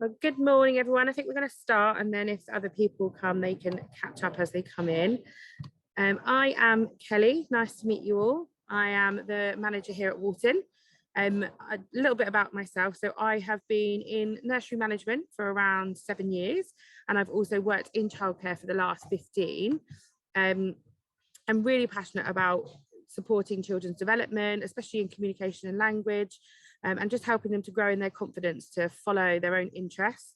Well, good morning, everyone. I think we're going to start, and then if other people come, they can catch up as they come in. I am Kelly. Nice to meet you all. I am the manager here at Walton. A little bit about myself. So I have been in nursery management for around 7 years, and I've also worked in childcare for the last 15. I'm really passionate about supporting children's development, especially in communication and language, and just helping them to grow in their confidence to follow their own interests.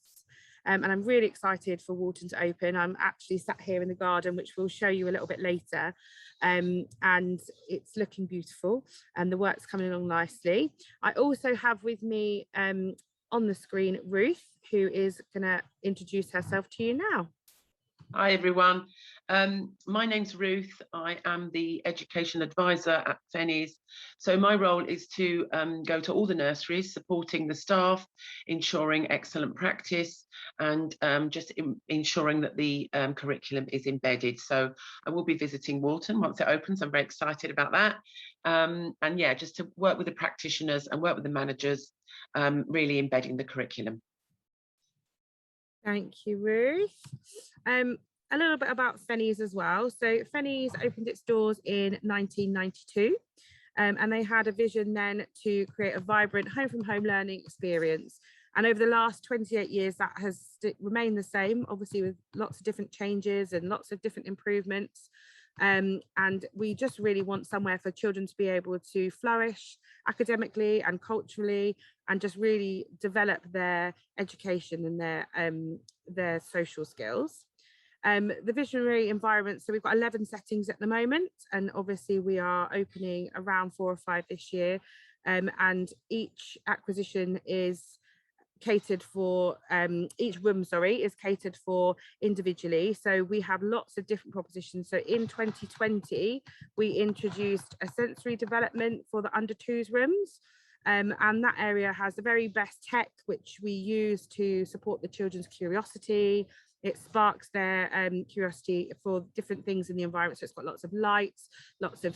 And I'm really excited for Walton to open. I'm actually sat here in the garden, which we'll show you a little bit later. And it's looking beautiful and the work's coming along nicely. I also have with me on the screen, Ruth, who is gonna introduce herself to you now. Hi everyone, my name's Ruth. I am the education advisor at Fennies. So my role is to go to all the nurseries, supporting the staff, ensuring excellent practice, and just ensuring that the curriculum is embedded. So I will be visiting Walton once it opens. I'm very excited about that. And yeah, just to work with the practitioners and work with the managers, really embedding the curriculum. Thank you, Ruth. A little bit about Fennies as well. So Fennies opened its doors in 1992, and they had a vision then to create a vibrant home from home learning experience. And over the last 28 years, that has remained the same, obviously with lots of different changes and lots of different improvements. And we just really want somewhere for children to be able to flourish academically and culturally, and just really develop their education and their social skills. The visionary environment, so we've got 11 settings at the moment, and obviously we are opening around 4 or 5 this year, and each acquisition is catered for, each room, is catered for individually. So we have lots of different propositions. So in 2020, we introduced a sensory development for the under 2s rooms. And that area has the very best tech, which we use to support the children's curiosity. It sparks their curiosity for different things in the environment. So it's got lots of lights, lots of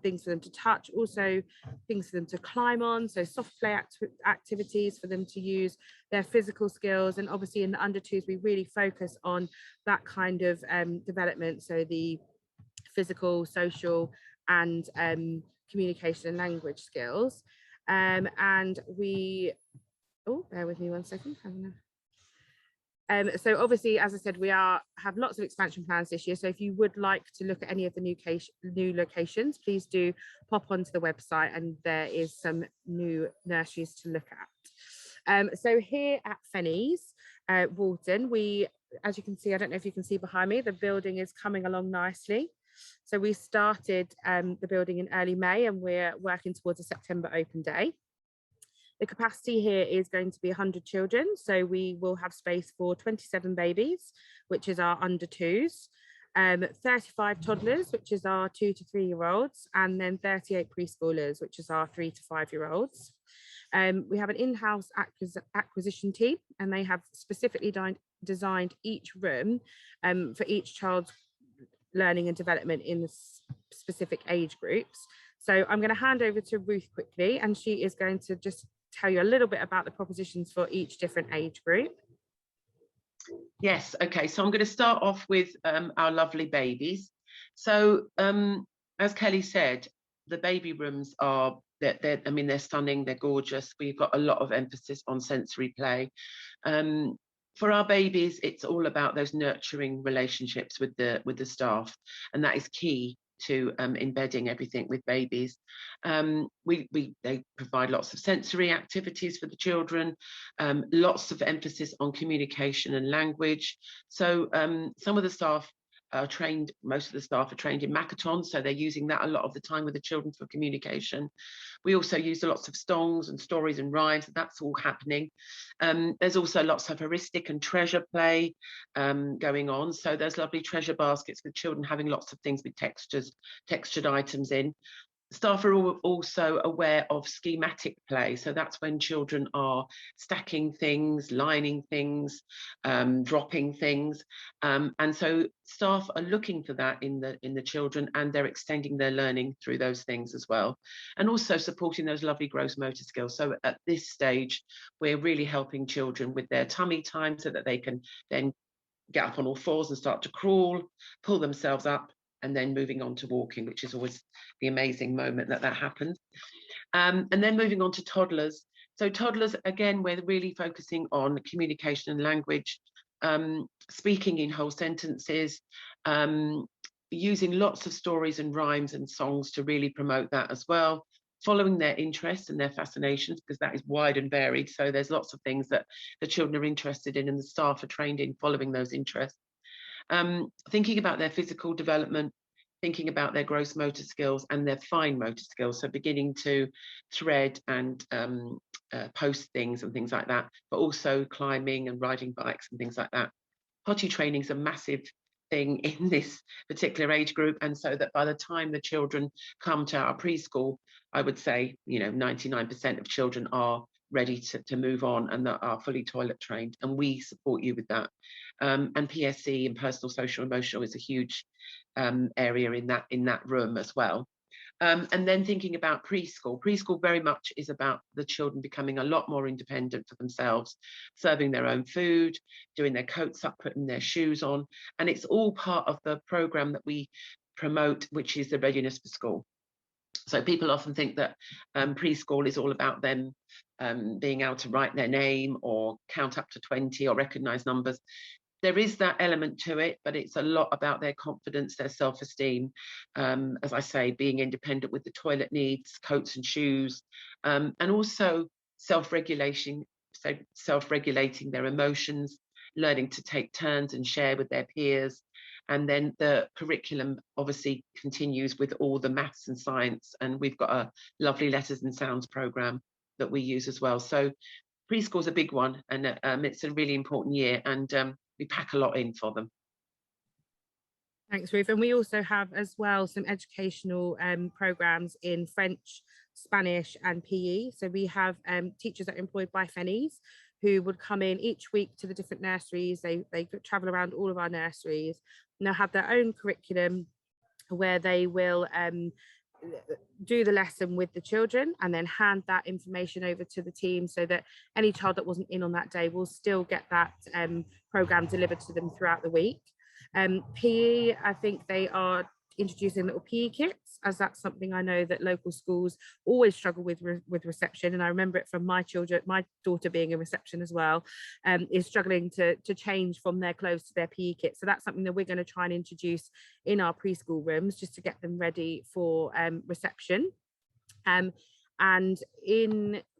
things for them to touch, also things for them to climb on. So soft play activities for them to use their physical skills. And obviously in the under 2s, we really focus on that kind of development. So the physical, social, and communication and language skills. And we, bear with me one second. So obviously, as I said, we have lots of expansion plans this year. So if you would like to look at any of the new locations, please do pop onto the website, and there is some new nurseries to look at. So here at Fennies Walton, as you can see, I don't know if you can see behind me, the building is coming along nicely. So we started the building in early May, and we're working towards a September open day. The capacity here is going to be 100 children, so we will have space for 27 babies, which is our under 2s, 35 toddlers, which is our 2 to 3 year olds, and then 38 preschoolers, which is our 3 to 5 year olds. We have an in-house acquisition team, and they have specifically designed each room for each child's learning and development in the specific age groups. So I'm going to hand over to Ruth quickly, and she is going to just tell you a little bit about the propositions for each different age group. Yes, okay, so I'm going to start off with our lovely babies. So as Kelly said, the baby rooms are, they're stunning, they're gorgeous. We've got a lot of emphasis on sensory play. For our babies, it's all about those nurturing relationships with the staff, and that is key to embedding everything with babies. They provide lots of sensory activities for the children, lots of emphasis on communication and language. So some of the staff are trained, most of the staff are trained in Makaton, so they're using that a lot of the time with the children for communication. We also use lots of songs and stories and rhymes, that's all happening. There's also lots of heuristic and treasure play going on. So there's lovely treasure baskets with children having lots of things with textured items in. Staff are also aware of schematic play. So that's when children are stacking things, lining things, dropping things. And so staff are looking for that in the children, and they're extending their learning through those things as well. And also supporting those lovely gross motor skills. So at this stage, we're really helping children with their tummy time so that they can then get up on all fours and start to crawl, pull themselves up, and then moving on to walking, which is always the amazing moment that happens. And then moving on to toddlers. So toddlers, again, we're really focusing on communication and language, speaking in whole sentences, using lots of stories and rhymes and songs to really promote that as well, following their interests and their fascinations, because that is wide and varied. So there's lots of things that the children are interested in and the staff are trained in following those interests. Thinking about their physical development, thinking about their gross motor skills and their fine motor skills. So beginning to thread and post things and things like that, but also climbing and riding bikes and things like that. Potty training is a massive thing in this particular age group. And so that by the time the children come to our preschool, I would say, 99% of children are ready to move on and that are fully toilet trained, and we support you with that. And PSE and personal, social, emotional is a huge area in that room as well. And then thinking about preschool very much is about the children becoming a lot more independent for themselves, serving their own food, doing their coats up, putting their shoes on, and it's all part of the program that we promote, which is the readiness for school. So people often think that preschool is all about them being able to write their name or count up to 20 or recognize numbers. There is that element to it, but it's a lot about their confidence, their self-esteem, as I say, being independent with the toilet needs, coats and shoes, and also self-regulation, so self-regulating their emotions, learning to take turns and share with their peers. And then the curriculum obviously continues with all the maths and science, and we've got a lovely letters and sounds program that we use as well. So preschool's a big one, and it's a really important year, and we pack a lot in for them. Thanks, Ruth. And we also have as well some educational programs in French, Spanish and PE. So we have teachers that are employed by Fennies who would come in each week to the different nurseries. They travel around all of our nurseries, and they'll have their own curriculum where they will do the lesson with the children and then hand that information over to the team, so that any child that wasn't in on that day will still get that program delivered to them throughout the week. PE, I think they are introducing little PE kits, as that's something I know that local schools always struggle with reception, and I remember it from my children. My daughter being a reception as well, is struggling to change from their clothes to their PE kit. So that's something that we're going to try and introduce in our preschool rooms just to get them ready for reception. And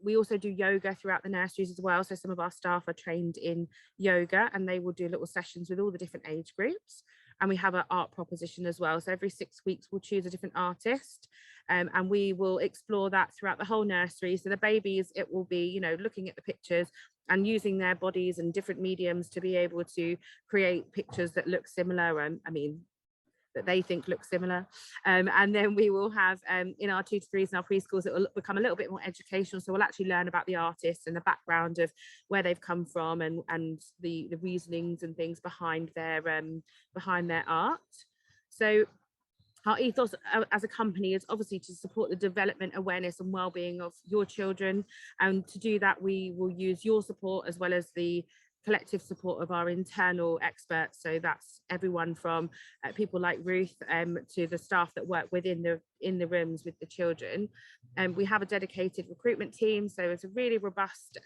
we also do yoga throughout the nurseries as well. So some of our staff are trained in yoga, and they will do little sessions with all the different age groups. And we have an art proposition as well. So every 6 weeks we'll choose a different artist, and we will explore that throughout the whole nursery. So the babies, it will be, looking at the pictures and using their bodies and different mediums to be able to create pictures that look similar. That they think look similar, and then we will have in our 2 to 3s in our preschools, it will become a little bit more educational, so we'll actually learn about the artists and the background of where they've come from and the reasonings and things behind their art. So our ethos as a company is obviously to support the development, awareness and well-being of your children, and to do that we will use your support as well as the collective support of our internal experts. So that's everyone from people like Ruth to the staff that work within the rooms with the children. And we have a dedicated recruitment team, so it's a really robust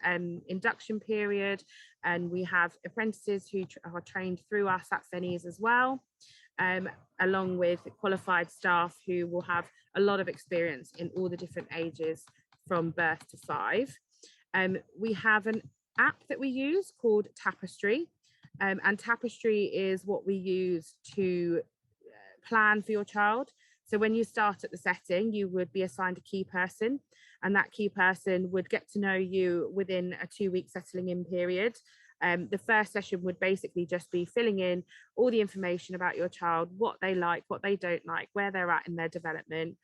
induction period, and we have apprentices who are trained through us at Fennies as well, along with qualified staff who will have a lot of experience in all the different ages from birth to 5. We have an app that we use called Tapestry, and Tapestry is what we use to plan for your child. So when you start at the setting, you would be assigned a key person, and that key person would get to know you within a 2-week settling in period. The first session would basically just be filling in all the information about your child, what they like, what they don't like, where they're at in their development,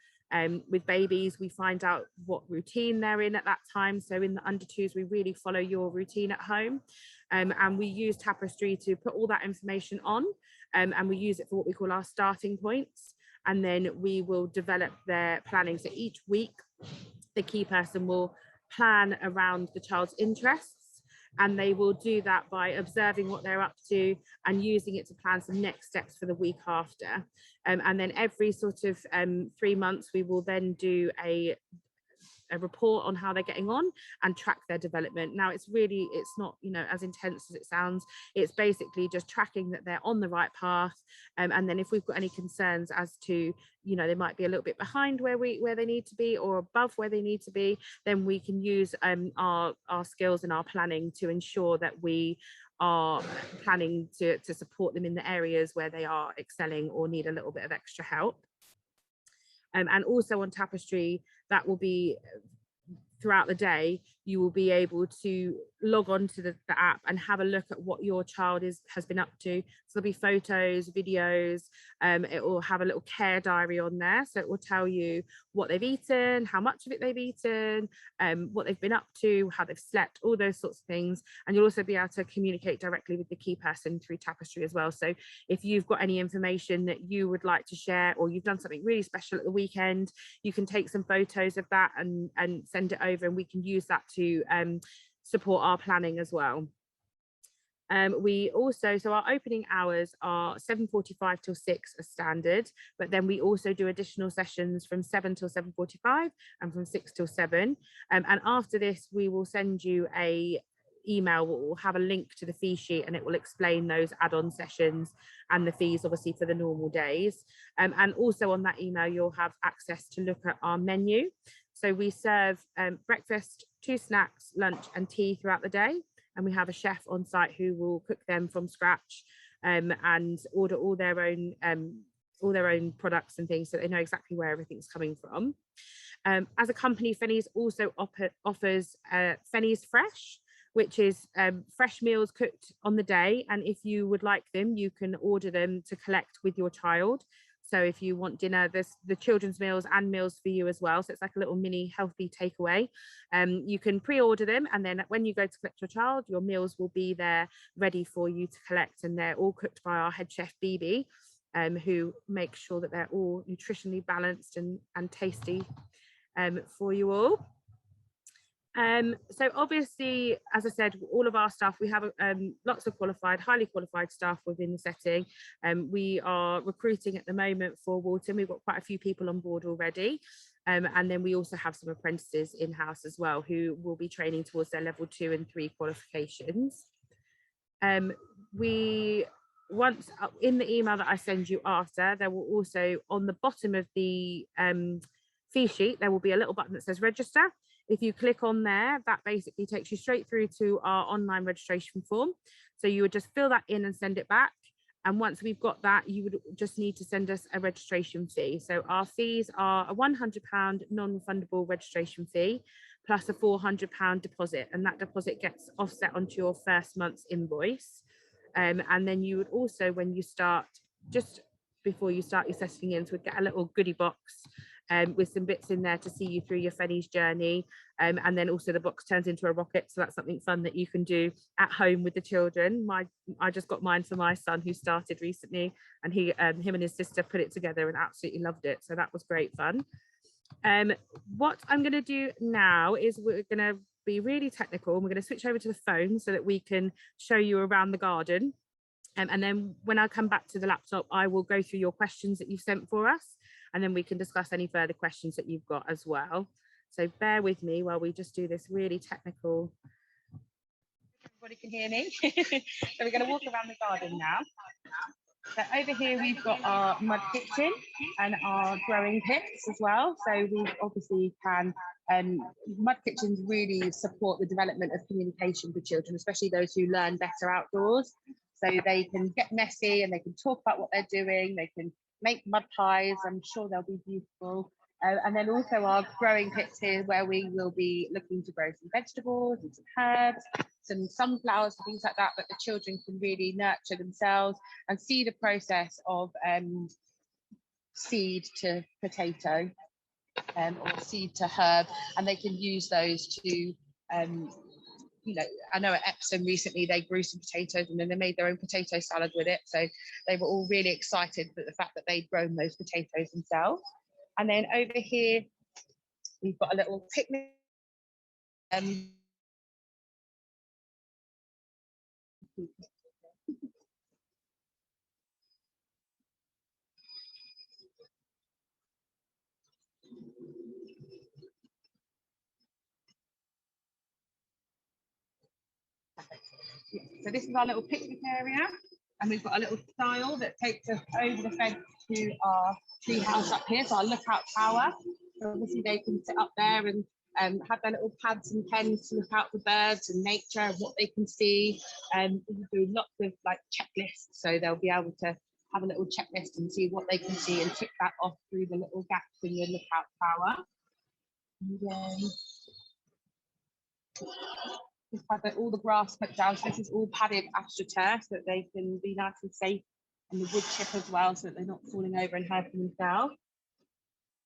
With babies, we find out what routine they're in at that time. So in the under twos, we really follow your routine at home. And we use Tapestry to put all that information on, and we use it for what we call our starting points. And then we will develop their planning. So each week, the key person will plan around the child's interests, and they will do that by observing what they're up to and using it to plan some next steps for the week after. And then every sort of 3 months, we will then do a report on how they're getting on and track their development. Now it's not, you know, as intense as it sounds. It's basically just tracking that they're on the right path, and then if we've got any concerns as to, you know, they might be a little bit behind where they need to be or above where they need to be, then we can use our skills and our planning to ensure that we are planning to support them in the areas where they are excelling or need a little bit of extra help. And also on Tapestry, that will be throughout the day, you will be able to log on to the app and have a look at what your child has been up to. So there'll be photos, videos, it will have a little care diary on there. So it will tell you what they've eaten, how much of it they've eaten, what they've been up to, how they've slept, all those sorts of things. And you'll also be able to communicate directly with the key person through Tapestry as well. So if you've got any information that you would like to share, or you've done something really special at the weekend, you can take some photos of that and send it over, and we can use that to support our planning as well. We also, so our opening hours are 7:45 till 6 as standard, but then we also do additional sessions from 7 till 7:45 and from 6 till 7. And after this, we will send you a email that will have a link to the fee sheet, and it will explain those add-on sessions and the fees obviously for the normal days. And also on that email, you'll have access to look at our menu. So we serve breakfast, 2 snacks, lunch and tea throughout the day. And we have a chef on site who will cook them from scratch, and order all their own products and things, so they know exactly where everything's coming from. As a company, Fennies also offers Fennies Fresh, which is fresh meals cooked on the day. And if you would like them, you can order them to collect with your child. So if you want dinner, there's the children's meals and meals for you as well. So it's like a little mini healthy takeaway. You can pre-order them, and then when you go to collect your child, your meals will be there ready for you to collect. And they're all cooked by our head chef, Bibi, who makes sure that they're all nutritionally balanced and tasty for you all. So obviously, as I said, all of our staff, we have lots of highly qualified staff within the setting. We are recruiting at the moment for Walton. We've got quite a few people on board already. And then we also have some apprentices in-house as well, who will be training towards their level 2 and 3 qualifications. Once in the email that I send you after, there will also, on the bottom of the fee sheet, there will be a little button that says register. If you click on there, that basically takes you straight through to our online registration form. So you would just fill that in and send it back. And once we've got that, you would just need to send us a registration fee. So our fees are a £100 non-refundable registration fee plus a £400 deposit. And that deposit gets offset onto your first month's invoice. And then you would also, when you start, just before you start your settling in, so we'd get a little goodie box with some bits in there to see you through your Fennies journey. And then also the box turns into a rocket, so that's something fun that you can do at home with the children. I just got mine for my son, who started recently, and him and his sister put it together and absolutely loved it, so that was great fun. What I'm going to do now is we're going to be really technical, and we're going to switch over to the phone so that we can show you around the garden. And then when I come back to the laptop, I will go through your questions that you've sent for us, and then we can discuss any further questions that you've got as well. So bear with me while we just do this really technical. Everybody can hear me. So we're going to walk around the garden now. So over here we've got our mud kitchen and our growing pits as well. So we obviously can, mud kitchens really support the development of communication for children, especially those who learn better outdoors. So they can get messy and they can talk about what they're doing. They can make mud pies. I'm sure they'll be beautiful. And then also our growing pits here, where we will be looking to grow some vegetables and some herbs, some sunflowers and things like that, but the children can really nurture themselves and see the process of seed to potato. or seed to herb, and they can use those to, you know, I know at Epsom recently they grew some potatoes and then they made their own potato salad with it. So they were all really excited at the fact that they'd grown those potatoes themselves. And then over here, we've got a little picnic. So this is our little picnic area, and we've got a little stile that takes us over the fence to our tree house up here, so our lookout tower. So obviously they can sit up there and have their little pads and pens to look out for birds and nature and what they can see. We do lots of like checklists, so they'll be able to have a little checklist and see what they can see and tick that off through the little gaps in the lookout tower. And then we've had all the grass put down, so this is all padded astroturf so that they can be nice and safe, and the wood chip as well so that they're not falling over and hurting themselves.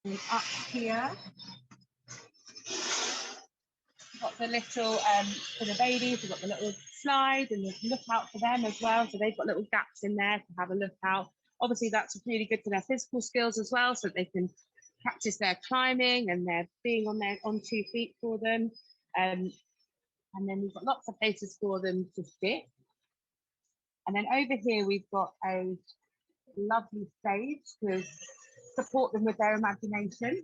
And up here, we've got the little, for the babies, we've got the little slide and the lookout for them as well, so they've got little gaps in there to have a look out. Obviously that's really good for their physical skills as well, so that they can practice their climbing and their being on 2 feet for them. And then we've got lots of places for them to sit. And then over here, we've got a lovely stage to support them with their imagination.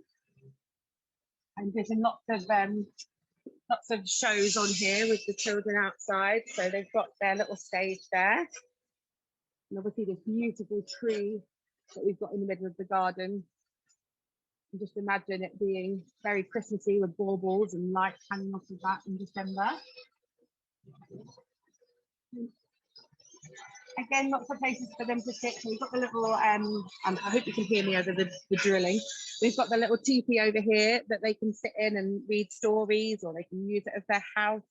And there's lots of shows on here with the children outside. So they've got their little stage there. And obviously this beautiful tree that we've got in the middle of the garden. And just imagine it being very Christmassy with baubles and lights hanging off of that in December. Again, lots of places for them to sit. So we've got the little, I hope you can hear me over the drilling. We've got the little teepee over here that they can sit in and read stories, or they can use it as their house.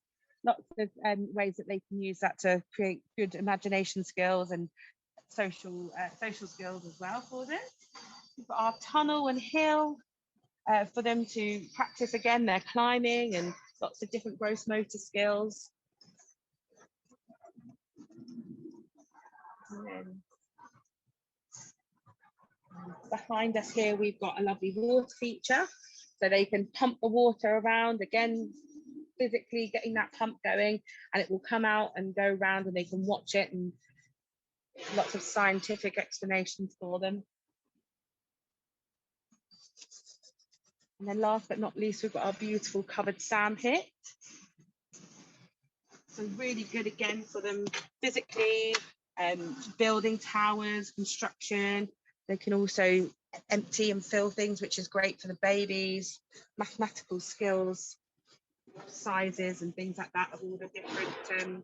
Lots of ways that they can use that to create good imagination skills and social skills as well for them. We've got our tunnel and hill for them to practice again their climbing and lots of different gross motor skills. And then behind us here, we've got a lovely water feature, so they can pump the water around, again, physically getting that pump going, and it will come out and go around and they can watch it, and lots of scientific explanations for them. And then last but not least, we've got our beautiful covered sandpit. So really good again for them physically, building towers, construction. They can also empty and fill things, which is great for the babies. Mathematical skills, sizes and things like that of all the different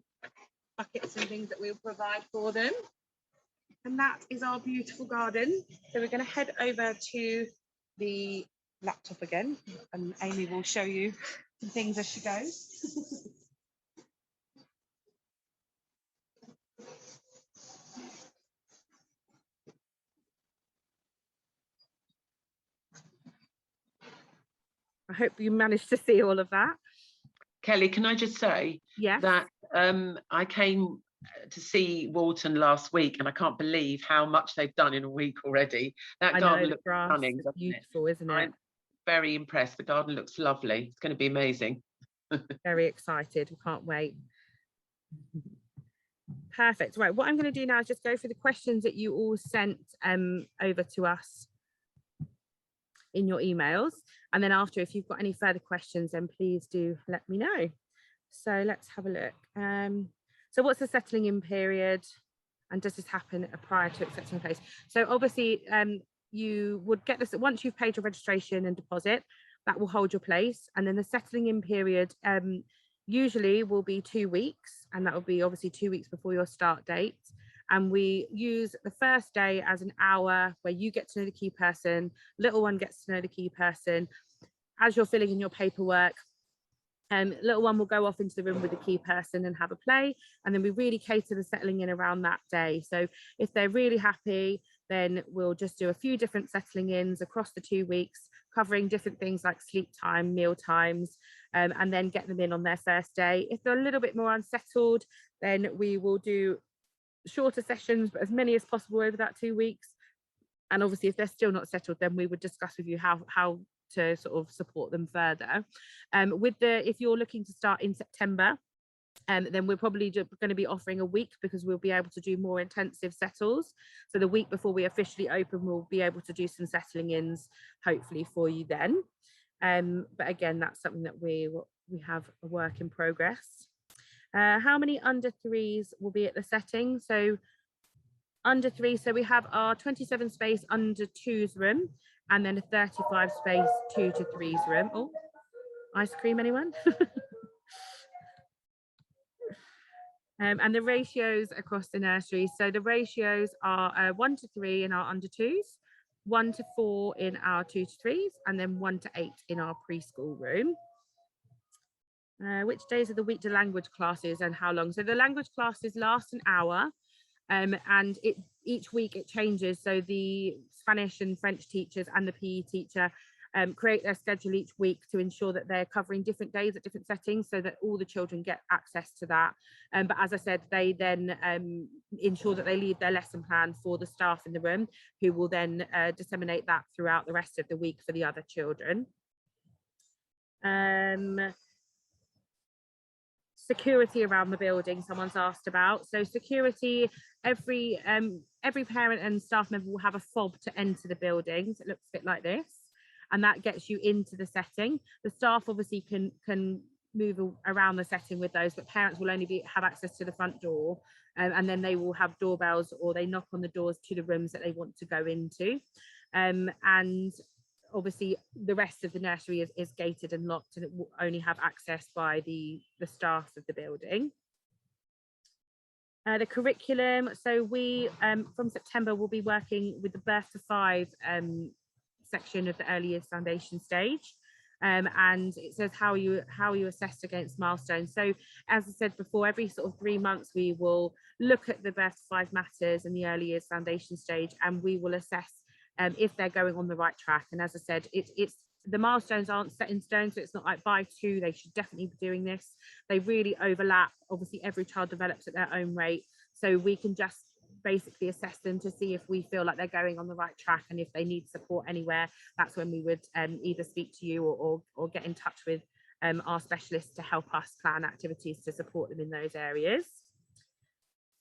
buckets and things that we'll provide for them. And that is our beautiful garden. So we're going to head over to the laptop again, and Amy will show you some things as she goes. I hope you managed to see all of that. Kelly, can I just say that I came to see Walton last week, and I can't believe how much they've done in a week already. That garden looks stunning, doesn't it? Beautiful, isn't it? I'm very impressed. The garden looks lovely. It's going to be amazing. Very excited. We can't wait. Perfect. Right, what I'm going to do now is just go through the questions that you all sent over to us in your emails, and then after, if you've got any further questions, then please do let me know. So let's have a look. So what's the settling in period, and does this happen prior to accepting a place? So obviously you would get this once you've paid your registration and deposit, that will hold your place, and then the settling in period usually will be 2 weeks, and that will be obviously 2 weeks before your start date. And we use the first day as an hour where you get to know the key person, little one gets to know the key person. As you're filling in your paperwork, little one will go off into the room with the key person and have a play, and then we really cater the settling in around that day. So if they're really happy, then we'll just do a few different settling ins across the 2 weeks, covering different things like sleep time, meal times, and then get them in on their first day. If they're a little bit more unsettled, then we will do shorter sessions, but as many as possible over that 2 weeks. And obviously, if they're still not settled, then we would discuss with you how to sort of support them further. If you're looking to start in September, then we're probably going to be offering a week, because we'll be able to do more intensive settles. So the week before we officially open, we'll be able to do some settling ins, hopefully for you then. But again, that's something that we have a work in progress. How many under 3s will be at the setting? So under 3, so we have our 27 space under 2s room, and then a 35 space 2 to 3s room. Oh, ice cream, anyone? And the ratios across the nursery. So the ratios are 1 to 3 in our under 2s, 1 to 4 in our 2 to 3s, and then 1 to 8 in our preschool room. Which days of the week do language classes and how long? So the language classes last an hour, and each week it changes. So the Spanish and French teachers and the PE teacher create their schedule each week to ensure that they're covering different days at different settings, so that all the children get access to that. But as I said, they then ensure that they leave their lesson plan for the staff in the room, who will then disseminate that throughout the rest of the week for the other children. Security around the building, someone's asked about. So security, every parent and staff member will have a fob to enter the building. So it looks a bit like this, and that gets you into the setting. The staff obviously can move around the setting with those, but parents will only have access to the front door, and then they will have doorbells, or they knock on the doors to the rooms that they want to go into. And obviously the rest of the nursery is gated and locked, and it will only have access by the staff of the building. The curriculum, so we from September will be working with the birth to 5 section of the early years foundation stage, and it says how you assess against milestones. So as I said before, every sort of 3 months we will look at the birth to 5 matters in the early years foundation stage, and we will assess if they're going on the right track. And as I said, it's the milestones aren't set in stone, so it's not like by 2 they should definitely be doing this. They really overlap. Obviously every child develops at their own rate, so we can just basically assess them to see if we feel like they're going on the right track, and if they need support anywhere, that's when we would either speak to you or get in touch with our specialists to help us plan activities to support them in those areas.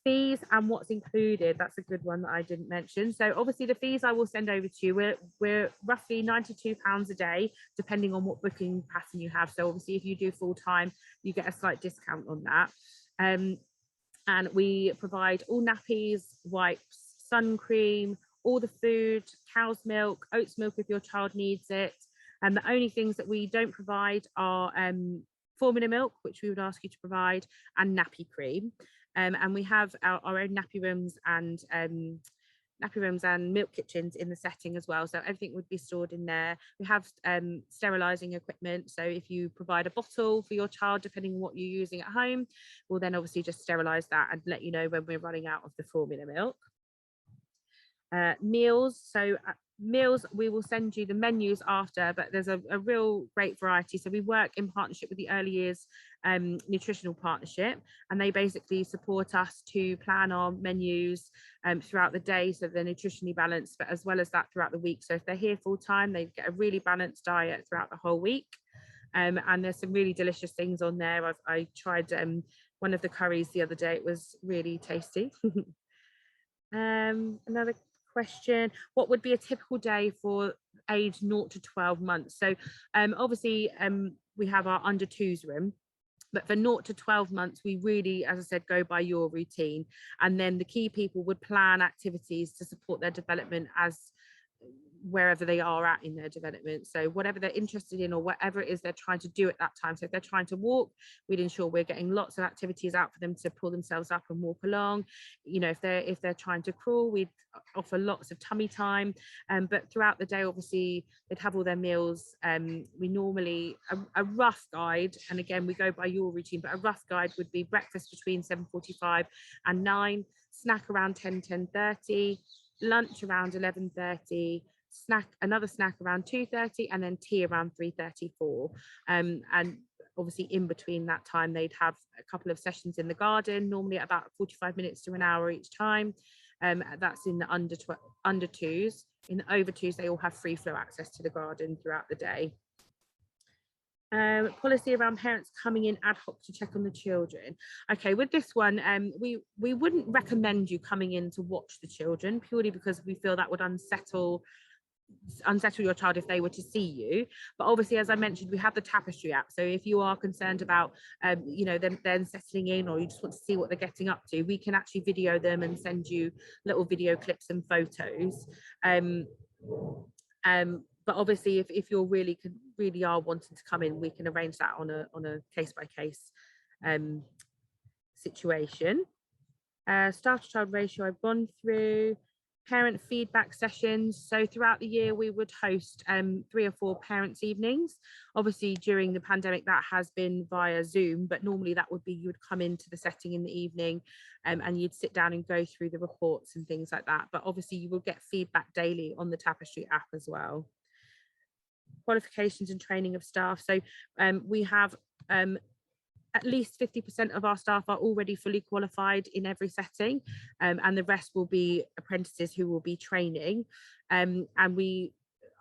Fees and what's included, that's a good one that I didn't mention. So obviously the fees I will send over to you, we're roughly £92 a day, depending on what booking pattern you have. So obviously if you do full time, you get a slight discount on that. And we provide all nappies, wipes, sun cream, all the food, cow's milk, oat's milk if your child needs it. And the only things that we don't provide are formula milk, which we would ask you to provide, and nappy cream. And we have our own nappy rooms and milk kitchens in the setting as well, so everything would be stored in there. We have sterilising equipment, so if you provide a bottle for your child, depending on what you're using at home, we'll then obviously just sterilise that and let you know when we're running out of the formula milk. Meals, so meals, we will send you the menus after, but there's a real great variety. So we work in partnership with the Early Years Nutritional Partnership, and they basically support us to plan our menus throughout the day, so they're nutritionally balanced, but as well as that throughout the week. So if they're here full time, they get a really balanced diet throughout the whole week. And there's some really delicious things on there. I tried one of the curries the other day. It was really tasty. Another question, what would be a typical day for age 0 to 12 months? So obviously we have our under 2s room, but for 0 to 12 months we really, as I said, go by your routine, and then the key people would plan activities to support their development as wherever they are at in their development. So whatever they're interested in, or whatever it is they're trying to do at that time. So if they're trying to walk, we'd ensure we're getting lots of activities out for them to pull themselves up and walk along. You know, if they're trying to crawl, we'd offer lots of tummy time. But throughout the day, obviously they'd have all their meals. We normally a rough guide, and again we go by your routine, but a rough guide would be breakfast between 7:45 and 9, snack around 10:30, lunch around 11:30, another snack around 2:30, and then tea around 3:34. And obviously in between that time, they'd have a couple of sessions in the garden, normally about 45 minutes to an hour each time. That's in the under twos. In the over twos, they all have free flow access to the garden throughout the day. Policy around parents coming in ad hoc to check on the children. Okay, with this one, we wouldn't recommend you coming in to watch the children, purely because we feel that would unsettle your child if they were to see you. But obviously, as I mentioned, we have the Tapestry app, so if you are concerned about you know, them settling in, or you just want to see what they're getting up to, we can actually video them and send you little video clips and photos. But obviously, if you're really are wanting to come in, we can arrange that on a case-by-case situation. Staff to child ratio I've gone through. Parent feedback sessions. So throughout the year, we would host 3 or 4 parents' evenings. Obviously, during the pandemic, that has been via Zoom, but normally that would be, you would come into the setting in the evening and you'd sit down and go through the reports and things like that. But obviously, you will get feedback daily on the Tapestry app as well. Qualifications and training of staff. So we have at least 50% of our staff are already fully qualified in every setting, and the rest will be apprentices who will be training. And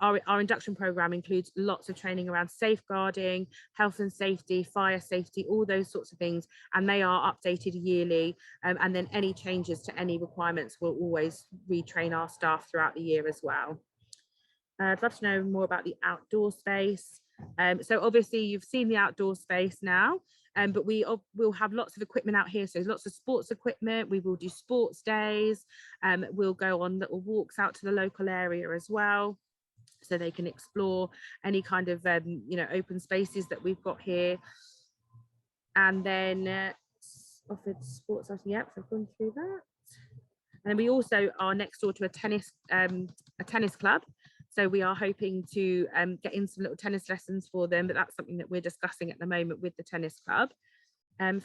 our induction program includes lots of training around safeguarding, health and safety, fire safety, all those sorts of things, and they are updated yearly. And then any changes to any requirements will always retrain our staff throughout the year as well. I'd love to know more about the outdoor space. So obviously you've seen the outdoor space now, but we'll have lots of equipment out here. So lots of sports equipment. We will do sports days. We'll go on little walks out to the local area as well, so they can explore any kind of you know, open spaces that we've got here. And then offered sports, yep, so I've gone through that. And we also are next door to a tennis club. So we are hoping to get in some little tennis lessons for them, but that's something that we're discussing at the moment with the tennis club.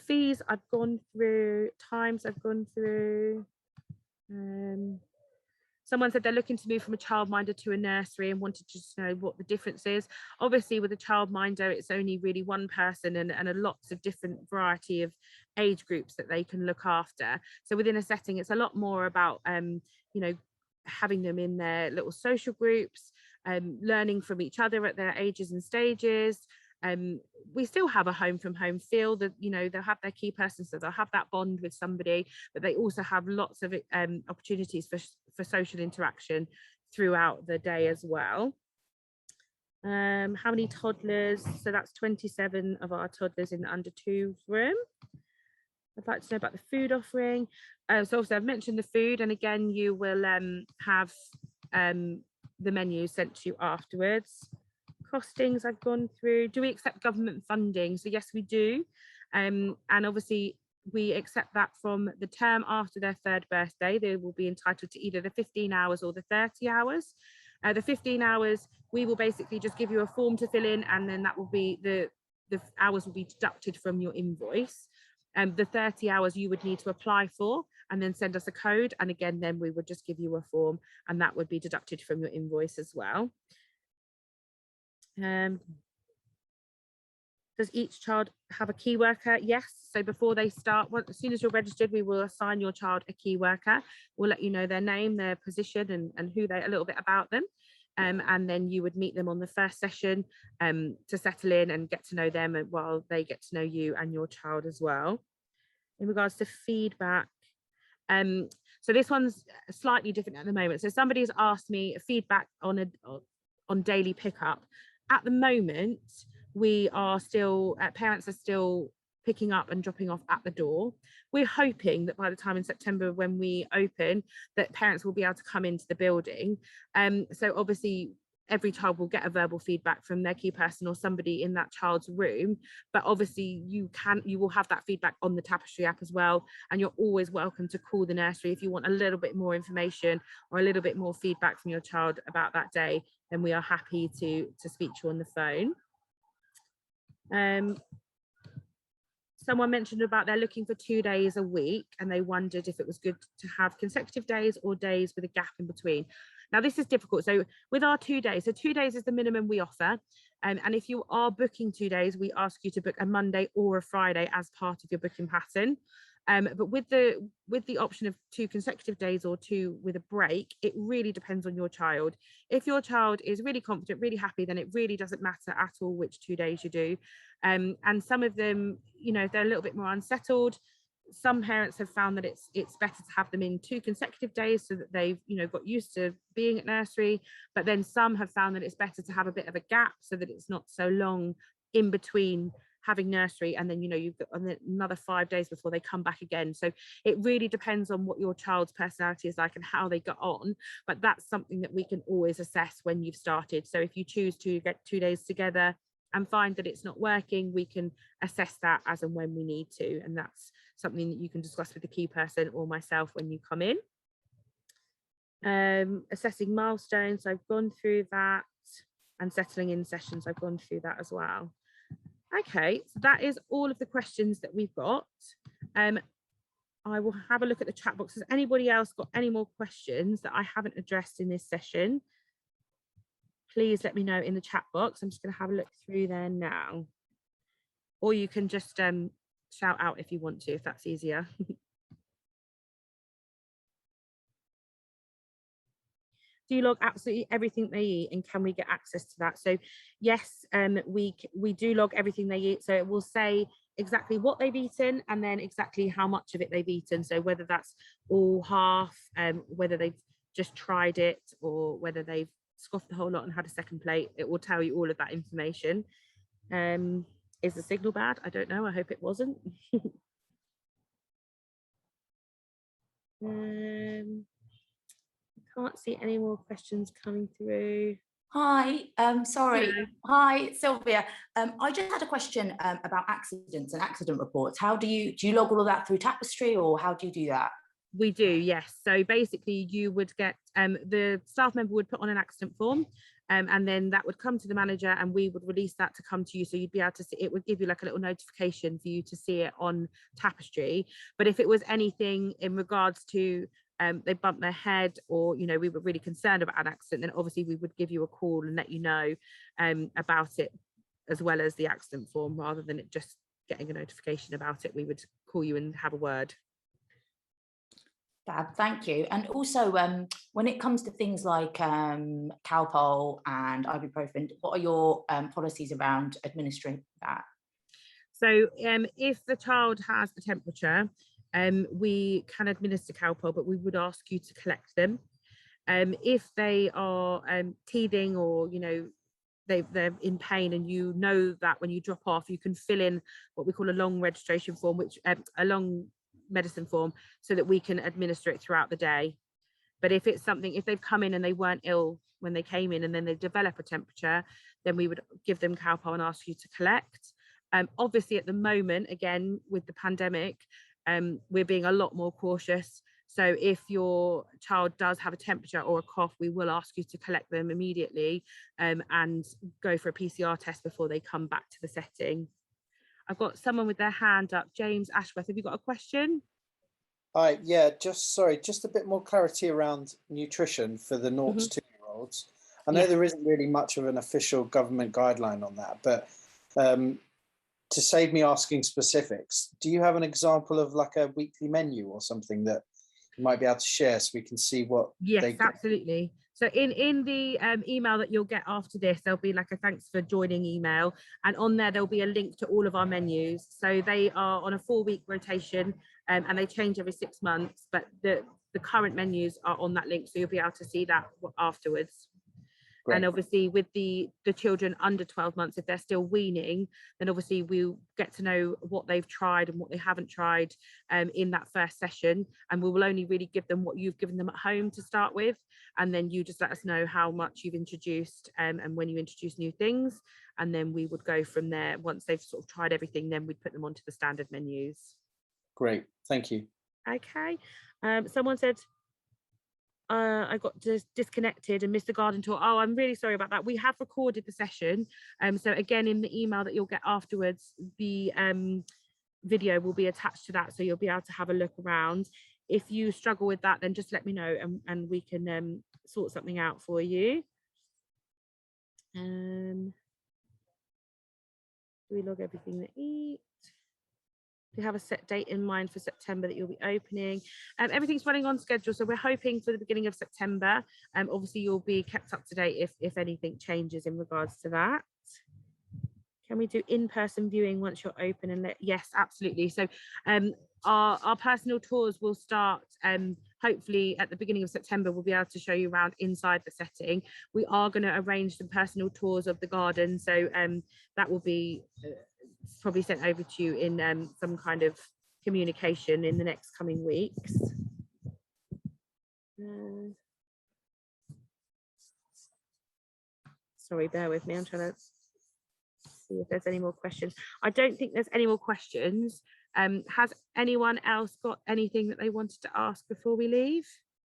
Fees I've gone through, times I've gone through. Someone said they're looking to move from a childminder to a nursery and wanted to just know what the difference is. Obviously with a childminder, it's only really one person and a lots of different variety of age groups that they can look after. So within a setting, it's a lot more about, you know, having them in their little social groups, learning from each other at their ages and stages. We still have a home from home feel, that, you know, they'll have their key person, so they'll have that bond with somebody, but they also have lots of opportunities for social interaction throughout the day as well. How many toddlers? So that's 27 of our toddlers in the under 2 room. I'd like to know about the food offering. So obviously I've mentioned the food, and again you will have the menu sent to you afterwards. Costings I've gone through. Do we accept government funding? So yes, we do. And obviously we accept that from the term after their 3rd birthday. They will be entitled to either the 15 hours or the 30 hours. The 15 hours, we will basically just give you a form to fill in, and then that will be the hours will be deducted from your invoice. The 30 hours you would need to apply for and then send us a code, and again then we would just give you a form and that would be deducted from your invoice as well. Does each child have a key worker? Yes. So before they start, as soon as you're registered, we will assign your child a key worker. We'll let you know their name, their position, and who they, a little bit about them. And then you would meet them on the first session to settle in and get to know them, while they get to know you and your child as well. In regards to feedback, so this one's slightly different at the moment. So somebody's asked me feedback on daily pickup. At the moment, we are still, parents are still picking up and dropping off at the door. We're hoping that by the time in September when we open, that parents will be able to come into the building. So obviously every child will get a verbal feedback from their key person or somebody in that child's room, but obviously you will have that feedback on the Tapestry app as well, and you're always welcome to call the nursery if you want a little bit more information or a little bit more feedback from your child about that day. Then we are happy to speak to you on the phone. Someone mentioned about they're looking for 2 days a week, and they wondered if it was good to have consecutive days or days with a gap in between. Now this is difficult. So with our 2 days, so 2 days is the minimum we offer. And if you are booking 2 days, we ask you to book a Monday or a Friday as part of your booking pattern. But with the option of 2 consecutive days or 2 with a break, it really depends on your child. If your child is really confident, really happy, then it really doesn't matter at all which 2 days you do. And some of them, you know, they're a little bit more unsettled. Some parents have found that it's better to have them in 2 consecutive days so that they've, you know, got used to being at nursery. But then some have found that it's better to have a bit of a gap so that it's not so long in between having nursery, and then, you know, you've got another 5 days before they come back again. So it really depends on what your child's personality is like and how they get on, but that's something that we can always assess when you've started. So if you choose to get 2 days together and find that it's not working, we can assess that as and when we need to, and that's something that you can discuss with the key person or myself when you come in. Assessing milestones, I've gone through that, and settling in sessions, I've gone through that as well. Okay, so that is all of the questions that we've got. I will have a look at the chat box. Has anybody else got any more questions that I haven't addressed in this session? Please let me know in the chat box. I'm just going to have a look through there now. Or you can just shout out if you want to, if that's easier. Do you log absolutely everything they eat, and can we get access to that? So yes, we do log everything they eat. So it will say exactly what they've eaten and then exactly how much of it they've eaten. So whether that's all, half, whether they've just tried it, or whether they've scoffed the whole lot and had a second plate, it will tell you all of that information. Is the signal bad? I don't know. I hope it wasn't. Can't see any more questions coming through. Hi, sorry. Hello. Hi, Sylvia. I just had a question about accidents and accident reports. How do you log all of that through Tapestry, or how do you do that? We do, yes. So basically you would get, the staff member would put on an accident form, and then that would come to the manager and we would release that to come to you. So you'd be able to see, it would give you like a little notification for you to see it on Tapestry. But if it was anything in regards to they bumped their head, or, you know, we were really concerned about an accident, then obviously we would give you a call and let you know about it, as well as the accident form, rather than it just getting a notification about it. We would call you and have a word. Fab, thank you. And also, when it comes to things like Calpol and ibuprofen, what are your policies around administering that? So if the child has a temperature, we can administer Calpol, but we would ask you to collect them. If they are teething, or, you know, they're in pain, and you know that when you drop off, you can fill in what we call a long registration form, which a long medicine form, so that we can administer it throughout the day. But if it's something, if they've come in and they weren't ill when they came in and then they develop a temperature, then we would give them Calpol and ask you to collect. Obviously at the moment, again with the pandemic, we're being a lot more cautious. So if your child does have a temperature or a cough, we will ask you to collect them immediately and go for a PCR test before they come back to the setting. I've got someone with their hand up. James Ashworth, have you got a question? Hi, yeah, just a bit more clarity around nutrition for the 0 to 2 year olds. I know there isn't really much of an official government guideline on that, but to save me asking specifics, do you have an example of like a weekly menu or something that you might be able to share so we can see what? Yes, absolutely. So in the email that you'll get after this, there'll be like a thanks for joining email, and on there there'll be a link to all of our menus. So they are on a 4-week rotation, and they change every 6 months, but the current menus are on that link, so you'll be able to see that afterwards. Great. And obviously with the children under 12 months, if they're still weaning, then obviously we'll get to know what they've tried and what they haven't tried in that first session, and we will only really give them what you've given them at home to start with, and then you just let us know how much you've introduced and when you introduce new things, and then we would go from there. Once they've sort of tried everything, then we'd put them onto the standard menus. Great, thank you. Okay, someone said I got disconnected and missed the garden tour. Oh, I'm really sorry about that. We have recorded the session. So again, in the email that you'll get afterwards, the video will be attached to that, so you'll be able to have a look around. if you struggle with that, then just let me know, and we can sort something out for you. Do we log everything they eat? Do you have a set date in mind for September that you'll be opening? Everything's running on schedule, so we're hoping for the beginning of September. Obviously you'll be kept up to date if anything changes in regards to that. Can we do in-person viewing once you're open? And yes, absolutely. So our personal tours will start hopefully at the beginning of September. We'll be able to show you around inside the setting. We are going to arrange some personal tours of the garden, so that will be probably sent over to you in some kind of communication in the next coming weeks. Sorry, bear with me, I'm trying to see if there's any more questions. I don't think there's any more questions. Has anyone else got anything that they wanted to ask before we leave?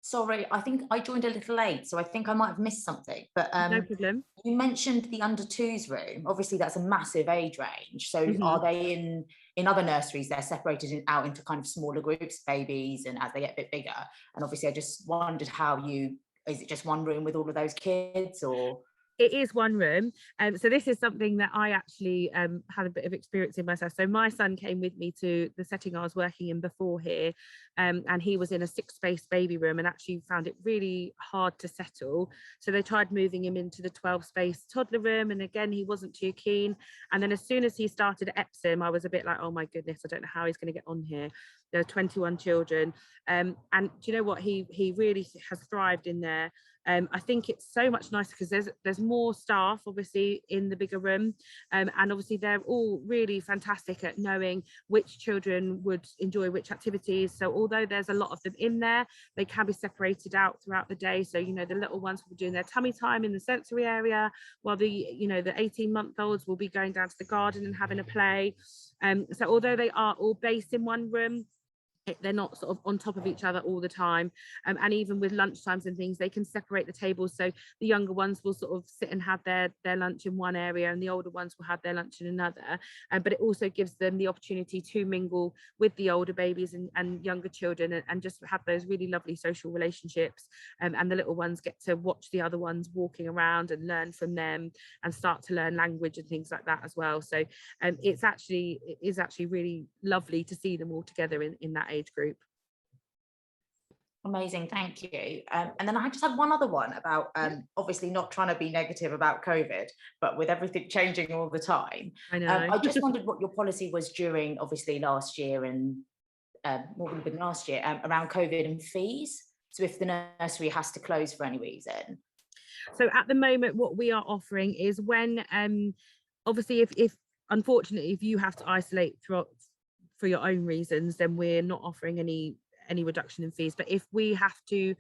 Sorry, I think I joined a little late, so I think I might have missed something. But no problem. You mentioned the under twos room. Obviously, that's a massive age range. So are they in other nurseries? They're separated out into kind of smaller groups, babies, and as they get a bit bigger. And obviously, I just wondered is it just one room with all of those kids, or? It is one room. So this is something that I actually had a bit of experience in myself. So my son came with me to the setting I was working in before here, and he was in a 6-space baby room and actually found it really hard to settle. So they tried moving him into the 12-space toddler room, and again, he wasn't too keen. And then as soon as he started at Epsom, I was a bit like, oh my goodness, I don't know how he's going to get on here. There are 21 children. And do you know what? He really has thrived in there. I think it's so much nicer because there's more staff obviously in the bigger room, and obviously they're all really fantastic at knowing which children would enjoy which activities. So although there's a lot of them in there, they can be separated out throughout the day. So you know, the little ones will be doing their tummy time in the sensory area, while the 18-month-olds will be going down to the garden and having a play. So although they are all based in one room, they're not sort of on top of each other all the time, and even with lunchtimes and things, they can separate the tables. So the younger ones will sort of sit and have their lunch in one area, and the older ones will have their lunch in another. But it also gives them the opportunity to mingle with the older babies and younger children, and just have those really lovely social relationships. And the little ones get to watch the other ones walking around and learn from them, and start to learn language and things like that as well. So it is actually really lovely to see them all together in that age group. Amazing, thank you. And then I just had one other one about obviously not trying to be negative about COVID, but with everything changing all the time. I know. I just wondered what your policy was during obviously last year and more than last year around COVID and fees. So if the nursery has to close for any reason. So at the moment, what we are offering is when obviously if unfortunately if you have to isolate for your own reasons, then we're not offering any reduction in fees. But if we have to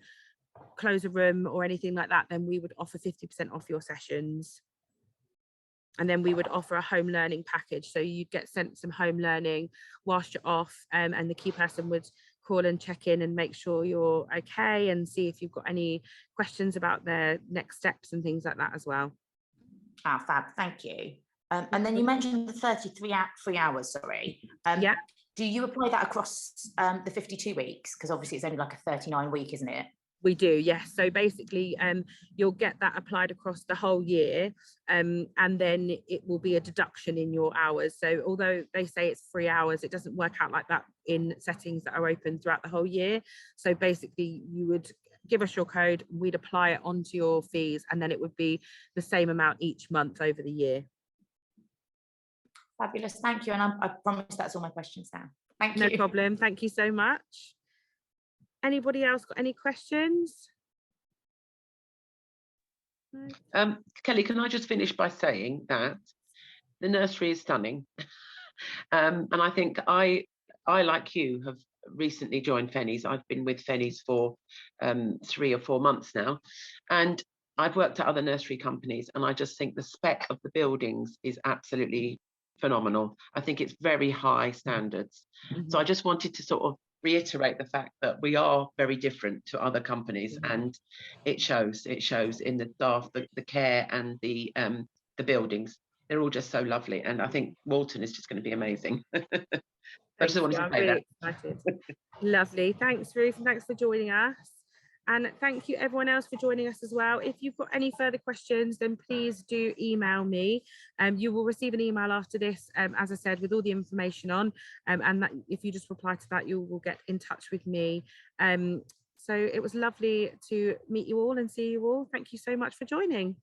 close a room or anything like that, then we would offer 50% off your sessions. And then we would offer a home learning package, so you'd get sent some home learning whilst you're off, and the key person would call and check in and make sure you're okay, and see if you've got any questions about their next steps and things like that as well. Fab, thank you. And then you mentioned the 33 hours, sorry. Yeah. Do you apply that across the 52 weeks? Because obviously it's only like a 39 week, isn't it? We do, yes. So basically you'll get that applied across the whole year, and then it will be a deduction in your hours. So although they say it's 3 hours, it doesn't work out like that in settings that are open throughout the whole year. So basically you would give us your code, we'd apply it onto your fees, and then it would be the same amount each month over the year. Fabulous, thank you. And I promise that's all my questions now. Thank you. No problem, thank you so much. Anybody else got any questions? No? Kelly, can I just finish by saying that the nursery is stunning. And I think I, like you, have recently joined Fennies. I've been with Fennies for 3 or 4 months now. And I've worked at other nursery companies, and I just think the spec of the buildings is absolutely phenomenal. I think it's very high standards. Mm-hmm. So I just wanted to sort of reiterate the fact that we are very different to other companies, mm-hmm. and it shows in the staff, the care, and the buildings. They're all just so lovely, and I think Walton is just going to be amazing. I just wanted to I'm say really that. excited. Lovely. Thanks, Ruth, and thanks for joining us. And thank you everyone else for joining us as well. If you've got any further questions, then please do email me. You will receive an email after this, as I said, with all the information on, and that if you just reply to that, you will get in touch with me. So it was lovely to meet you all and see you all. Thank you so much for joining.